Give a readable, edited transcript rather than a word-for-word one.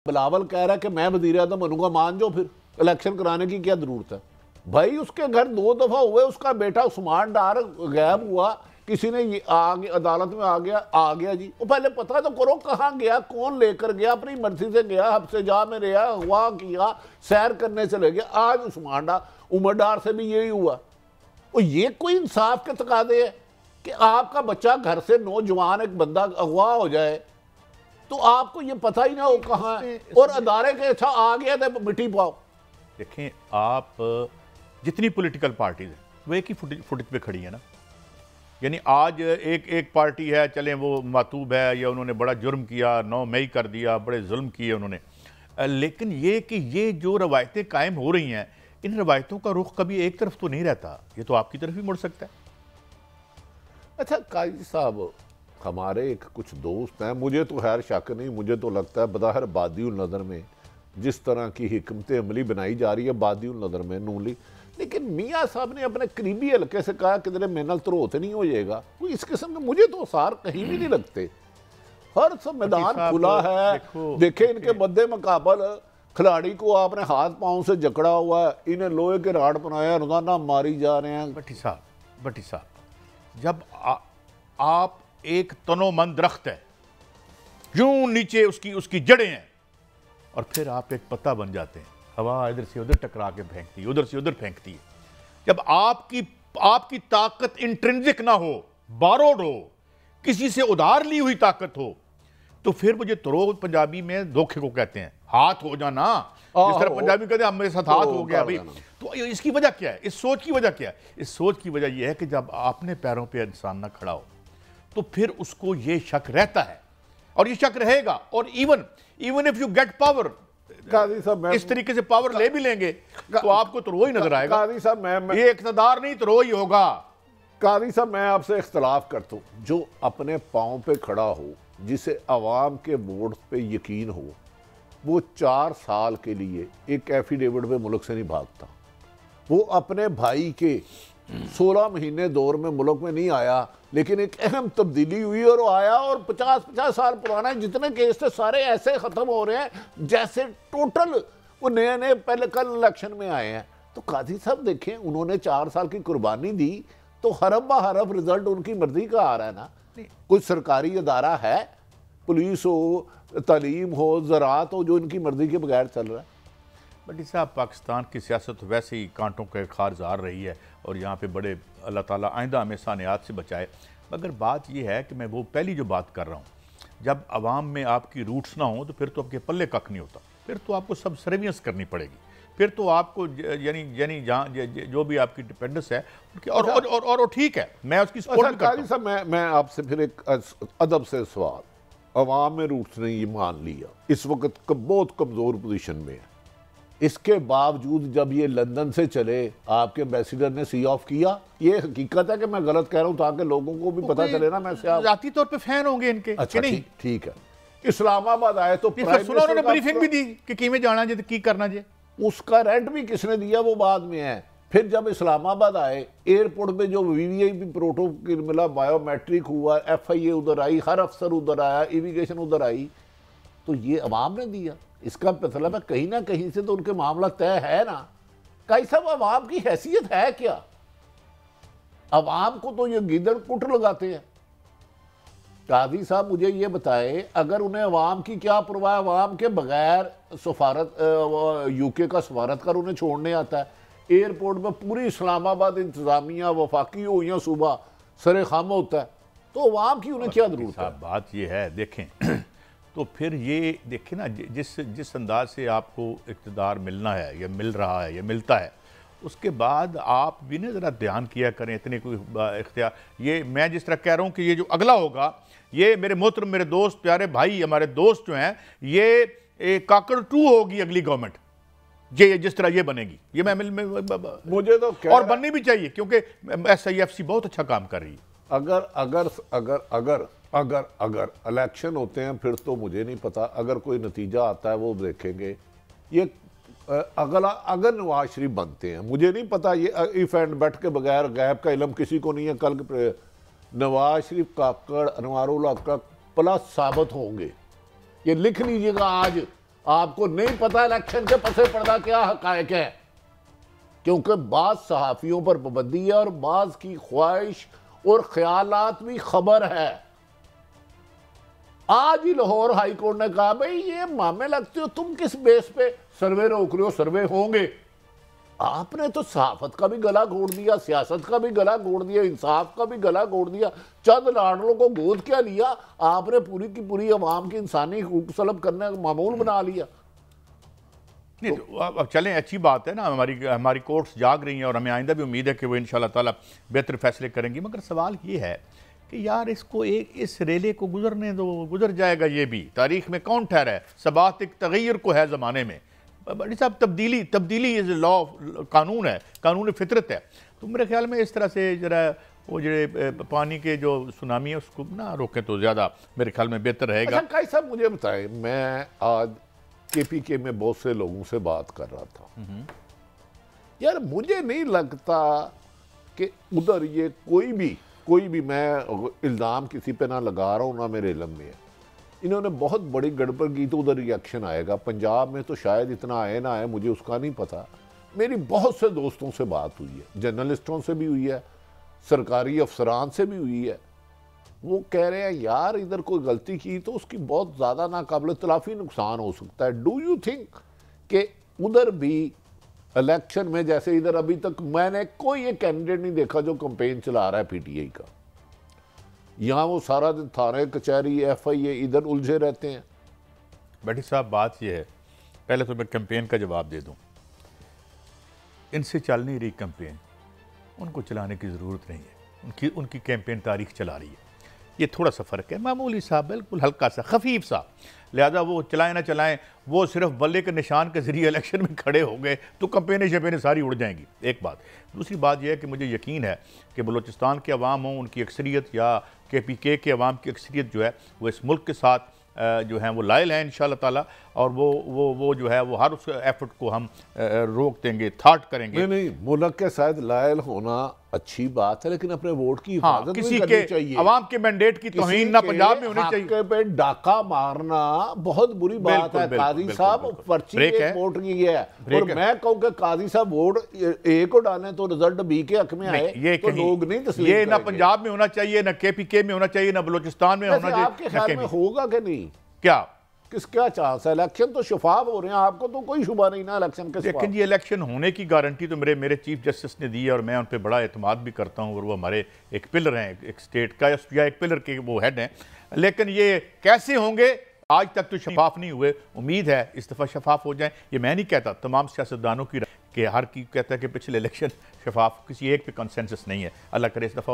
बिलावल कह रहा है कि मैं वजीर आज़म बनूंगा, मान जाओ फिर इलेक्शन कराने की क्या जरूरत है भाई। उसके घर 2 दफा हुए, उसका बेटा उस्मान डार गायब हुआ, किसी ने अदालत में आ गया जी। वो पहले पता तो करो कहाँ गया, कौन लेकर गया, अपनी मर्जी से गया, हफ्ते जा में रहा, हुआ किया, सैर करने चले गया। आज उस्मान डार, उमर डार से भी यही हुआ। और ये कोई इंसाफ के तकादे है कि आपका बच्चा घर से नौजवान एक बंदा अगवा हो जाए तो आपको ये पता ही ना हो कहाँ है, और अदारे के अच्छा आ गया तो मिट्टी पाओ। देखें, आप जितनी पॉलिटिकल पार्टीज हैं वो एक ही फुट पे खड़ी है ना। यानी आज एक पार्टी है, चलें वो मातूब है या उन्होंने बड़ा जुर्म किया, 9 मई कर दिया, बड़े जुल्म किए उन्होंने, लेकिन ये कि ये जो रवायतें कायम हो रही हैं, इन रवायतों का रुख कभी एक तरफ तो नहीं रहता, ये तो आपकी तरफ भी मुड़ सकता है। अच्छा काजी साहब, हमारे एक कुछ दोस्त हैं, मुझे तो खैर शक नहीं, मुझे तो लगता है बज़ाहिर बादिउल नज़र में जिस तरह की हिकमत अमली बनाई जा रही है बादिउल नज़र में नूली, लेकिन मियाँ साहब ने अपने करीबी हल्के से कहा कि तेरे मेनल तरोत नहीं हो जाएगा, कोई इस किस्म के मुझे तो सार कहीं भी नहीं लगते। हर सब मैदान खुला है, देखे इनके मद्दे मुकाबल खिलाड़ी को आपने हाथ पांव से जकड़ा हुआ है, इन्हें लोहे के राड बनाया, रोजाना मारी जा रहे हैं। भट्टी साहब, जब आप एक तनोमंद दरख्त है, यूं नीचे उसकी जड़ें हैं, और फिर आप एक पत्ता बन जाते हैं, हवा इधर से उधर टकरा के फेंकती है, उधर से उधर फेंकती है। जब आपकी ताकत इंट्रिंसिक ना हो, बारोड हो, किसी से उधार ली हुई ताकत हो, तो फिर मुझे तरो पंजाबी में धोखे को कहते हैं, हाथ हो जाना, जिस तरह पंजाबी कहते हैं मेरे साथ हाथ हो गया भाई। तो इसकी वजह क्या है, इस सोच की वजह क्या है? इस सोच की वजह यह है कि जब अपने पैरों पर इंसान ना खड़ा हो तो फिर उसको ये शक रहता है, और ये शक रहेगा। और even if you get power, इस तरीके से पावर ले भी लेंगे तो आपको तो ही नजर आएगा। काजी साहब, ये इक़्तिदार नहीं तो ही होगा। काजी साहब, मैं आपसे इख्तलाफ करता हूं, जो अपने पांव पे खड़ा हो, जिसे अवाम के वोट पे यकीन हो, वो 4 साल के लिए एक एफिडेविट पे मुल्क से नहीं भागता। वो अपने भाई के 16 महीने दौर में मुल्क में नहीं आया, लेकिन एक अहम तब्दीली हुई और वो आया, और 50 साल पुराना जितने केस थे सारे ऐसे ख़त्म हो रहे हैं जैसे टोटल वो नए पहले कल इलेक्शन में आए हैं। तो काजी साहब देखें, उन्होंने 4 साल की कुर्बानी दी, तो हरफ ब हरफ रिजल्ट उनकी मर्जी का आ रहा है ना। कोई सरकारी अदारा है, पुलिस हो, तालीम हो, ज़राअत हो, जो इनकी मर्जी के बगैर चल रहा है। बट साहब, पाकिस्तान की सियासत वैसे ही कांटों के खार जार रही है, और यहाँ पे बड़े अल्लाह ताला आइंदा हमें सानियात से बचाए। मगर बात यह है कि मैं वो पहली जो बात कर रहा हूँ, जब आवाम में आपकी रूट्स ना हो तो फिर तो आपके पल्ले कख नहीं होता, फिर तो आपको सब सर्वियंस करनी पड़ेगी, फिर तो आपको यानी जहाँ जो भी आपकी डिपेंडेंस है और ठीक है, मैं उसकी सपोर्ट करता हूं। मैं आपसे फिर एक अदब से सवाल, अवाम में रूट्स ने ये मान लिया, इस वक्त बहुत कमज़ोर पोजीशन में है, इसके बावजूद जब ये लंदन से चले, आपके एम्बेसडर ने सी ऑफ किया, ये हकीकत है कि मैं गलत कह रहा हूं, ताकि लोगों को भी पता चले ना, मैं जाती तौर पे फैन होंगे इनके। अच्छा नहीं, ठीक है। इस्लामाबाद आए तो उन्होंने ब्रीफिंग भी दी कि किमें जाना जे, की करना जे, उसका रेंट भी किसने दिया वो बाद में है। फिर जब इस्लामाबाद आए, एयरपोर्ट पे जो वीवीआईपी प्रोटोकॉल मिला, बायोमेट्रिक हुआ, एफआईए उधर आई, हर अफसर उधर आया, इमिग्रेशन उधर आई, तो ये अवाम ने दिया। इसका मतलब है कहीं ना कहीं से तो उनके मामला तय है ना। कई सब अवाम की हैसियत है क्या? अवाम को तो ये गिदड़ कुट लगाते हैं। काजी साहब मुझे ये बताए, अगर उन्हें अवाम की क्या परवाह, अवाम के बगैर सफारत यूके का सफारतकार उन्हें छोड़ने आता है, एयरपोर्ट में पूरी इस्लामाबाद इंतजामिया वफाकी हो या सूबा सरे खाम होता है, तो अवाम की उन्हें क्या जरूरत है? बात ये है, देखें तो फिर ये देखें ना, जिस अंदाज से आपको इक़्तिदार मिलना है या मिल रहा है या मिलता है, उसके बाद आप भी ना ज़रा ध्यान किया करें, इतने कोई इख्तियार, ये मैं जिस तरह कह रहा हूँ कि ये जो अगला होगा, ये मेरे मोहतरम, मेरे दोस्त, प्यारे भाई, हमारे दोस्त जो हैं, ये काकड़ 2 होगी अगली गवर्नमेंट, ये जिस तरह ये बनेगी, ये मैं मुझे तो और बननी भी चाहिए, क्योंकि SIFC बहुत अच्छा काम कर रही है। अगर इलेक्शन होते हैं फिर तो मुझे नहीं पता, अगर कोई नतीजा आता है वो देखेंगे। ये अगर नवाज शरीफ बनते हैं, मुझे नहीं पता, ये इफ एंड बैठ के बगैर गैब का इलम किसी को नहीं है, कल नवाज शरीफ काकड़ अनवारुल हक प्लस साबित होंगे, ये लिख लीजिएगा आज, आपको नहीं पता इलेक्शन के पसे पर्दा क्या हकायक है, क्योंकि बाज सहाफियों पर पाबंदी है और बाज की ख्वाहिश और ख्यालात भी खबर है। आज ही लाहौर हाई कोर्ट ने कहा भाई ये मामे लगते हो, तुम किस बेस पे सर्वे रोक रहे हो, सर्वे होंगे। आपने तो सहाफत का भी गला घोट दिया, सियासत का भी गला घोट दिया, इंसाफ का भी गला घोट दिया, चंद लाडलों को गोद क्या लिया, आपने पूरी की पूरी अवाम की इंसानी हुकूक सलब करने का मामूल बना लिया। नहीं तो अब चलें, अच्छी बात है ना, हमारी कोर्ट्स जाग रही हैं और हमें आइंदा भी उम्मीद है कि वो इंशाल्लाह ताला बेहतर फैसले करेंगी। मगर सवाल ये है कि यार इसको इस रेले को गुजरने दो, गुजर जाएगा। ये भी तारीख में कौन ठहरा है, सबात एक तगैर को है ज़माने में। बड़ी साहब तब्दीली इज लॉ, कानून है, कानून फितरत है। तो मेरे ख्याल में इस तरह से जरा वो जो पानी के जो सुनामी है उसको ना रोकें तो ज़्यादा मेरे ख्याल में बेहतर रहेगा। अच्छा काई साहब मुझे बताएं, मैं आज KPK में बहुत से लोगों से बात कर रहा था, यार मुझे नहीं लगता कि उधर ये कोई भी मैं इल्ज़ाम किसी पे ना लगा रहा हूँ ना मेरे इल्म में है, इन्होंने बहुत बड़ी गड़बड़ की तो उधर रिएक्शन आएगा। पंजाब में तो शायद इतना आए ना आए, मुझे उसका नहीं पता। मेरी बहुत से दोस्तों से बात हुई है, जर्नलिस्टों से भी हुई है, सरकारी अफसरान से भी हुई है। वो कह रहे हैं यार इधर कोई गलती की तो उसकी बहुत ज़्यादा नाकाबिल तलाफी नुकसान हो सकता है। डू यू थिंक कि उधर भी इलेक्शन में, जैसे इधर अभी तक मैंने कोई एक कैंडिडेट नहीं देखा जो कैंपेन चला रहा है PTI का, यहाँ वो सारा दिन थाने कचहरी FIA इधर उलझे रहते हैं। भट्टी साहब बात यह है, पहले तो मैं कैंपेन का जवाब दे दूं, इनसे चल नहीं रही कैंपेन, उनको चलाने की ज़रूरत नहीं है, उनकी कैंपेन तारीख चला रही है। ये थोड़ा सा फ़र्क है, मामूली सा, बिल्कुल हल्का सा, खफीफ सा। लिहाजा वो चलाएं ना चलाएं, वो सिर्फ बल्ले के निशान के ज़रिए इलेक्शन में खड़े हो गए तो कैंपेनें शपेनें सारी उड़ जाएंगी। एक बात। दूसरी बात यह है कि मुझे यकीन है कि बलूचिस्तान के अवाम हों, उनकी अक्सरियत, या KPK के अवाम की अक्सरियत जो है वो इस मुल्क के साथ जो हैं वो लायल हैं इंशाअल्लाह ताला, और वो जो है वो हर उस एफर्ट को हम रोक देंगे, थाट करेंगे। नहीं मुल्क के साथ लायल होना अच्छी बात है, लेकिन अपने वोट की हिफाजत किसी भी करनी चाहिए। अवाम के मैंडेट की तौहीन ना पंजाब में होनी चाहिए। पे डाका मारना बहुत बुरी बात है। काजी साहब पर्ची एक वोट की है, और मैं कहूँ कि काजी साहब वोट A को डालें तो रिजल्ट B के हक में आए तो लोग नहीं तस्लीम ये ना पंजाब में होना चाहिए, ना KPK में होना चाहिए, ना बलूचिस्तान में होना चाहिए। आपके ख्याल में होगा कि नहीं? क्या क्या चांस है? इलेक्शन तो शफाफ हो रहे हैं, आपको तो कोई शुबा नहीं ना इलेक्शन के। लेकिन ये इलेक्शन होने की गारंटी तो मेरे चीफ जस्टिस ने दी है, और मैं उन पर बड़ा एतमाद भी करता हूँ, और वो हमारे एक पिलर हैं, एक स्टेट का या एक पिलर के वो हेड हैं। लेकिन ये कैसे होंगे, आज तक तो शफाफ नहीं हुए। उम्मीद है इस दफ़ा शफाफ हो जाए। ये मैं नहीं कहता, तमाम सियासतदानों की, कि हर की कहता है कि पिछले इलेक्शन शफाफ, किसी एक पे कंसेंसस नहीं है। अल्लाह करे इस दफ़ा